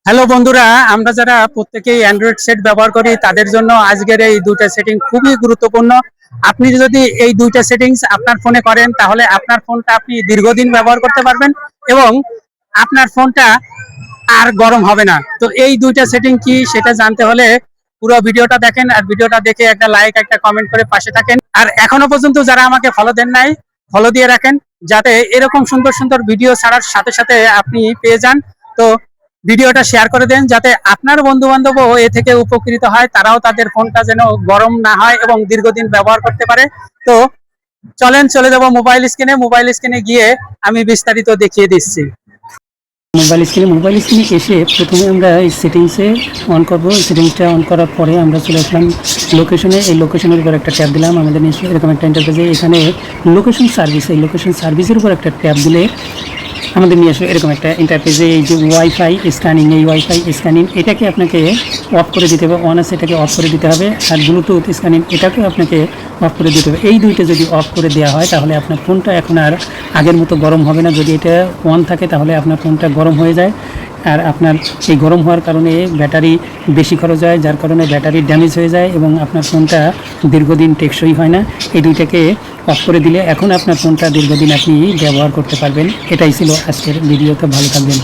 Hello বন্ধুরা, আমরা যারা প্রত্যেকেই অ্যান্ড্রয়েড সেট ব্যবহার করি তাদের জন্য আজকের এই দুইটা সেটিং খুবই গুরুত্বপূর্ণ। আপনি যদি এই দুইটা সেটিংস আপনার ফোনে করেন তাহলে আপনার ফোনটা আপনি দীর্ঘদিন ব্যবহার করতে পারবেন এবং আপনার ফোনটা আর গরম হবে না। তো এই দুইটা সেটিং কি সেটা জানতে হলে পুরো ভিডিওটা দেখেন, আর ভিডিওটা দেখে একটা লাইক একটা কমেন্ট করে পাশে থাকেন। আর এখনো পর্যন্ত যারা আমাকে ফলো দেন নাই, ফলো দিয়ে রাখেন, যাতে এরকম সুন্দর সুন্দর ভিডিও ছাড়ার সাথে সাথে আপনি পেয়ে যান। তো ভিডিওটা শেয়ার করে দেন যাতে আপনার বন্ধু বান্ধবও এ থেকে উপকৃত হয়, তারাও তাদের ফোনটা যেন গরম না হয় এবং দীর্ঘদিন ব্যবহার করতে পারে। তো চলেন চলে যাব মোবাইল স্ক্রিনে গিয়ে আমি বিস্তারিত দেখিয়ে দিচ্ছি। মোবাইল স্ক্রিনে এসে প্রথমে আমরা এই সেটিংসে অন করব। সেটিংসটা অন করার পরে আমরা চলে আসলাম লোকেশনে। এই লোকেশনের উপর একটা ট্যাব দিলাম। আমাদের নিশ্চয়ই এরকম একটা ইন্টারফেসে এখানে লোকেশন সার্ভিস, এই লোকেশন সার্ভিসের উপর একটা ট্যাব দিলে আমাদের নিয়ে আসবে এরকম একটা ইন্টারফেসে। এই যে ওয়াইফাই স্ক্যানিং, এই ওয়াইফাই স্ক্যানিং এটাকে আপনাকে অফ করে দিতে হবে। অন আছে এটাকে অফ করে দিতে হবে। আর ব্লুটুথ স্ক্যানিং এটাকেও আপনাকে অফ করে দিতে হবে। এই দুইটা যদি অফ করে দেওয়া হয় তাহলে আপনার ফোনটা এখন আর আগের মতো গরম হবে না। যদি এটা অন থাকে তাহলে আপনার ফোনটা গরম হয়ে যায়, আর আপনার এই গরম হওয়ার কারণে ব্যাটারি বেশি খরচ হয়, যার কারণে ব্যাটারি ড্যামেজ হয়ে যায় এবং আপনার ফোনটা দীর্ঘদিন টেকসই হয় না। এই দুইটাকে অফ করে দিলে এখন আপনার ফোনটা দীর্ঘদিন আপনি ব্যবহার করতে পারবেন। এটাই ছিল আজকের ভিডিওতে। ভালো থাকবেন।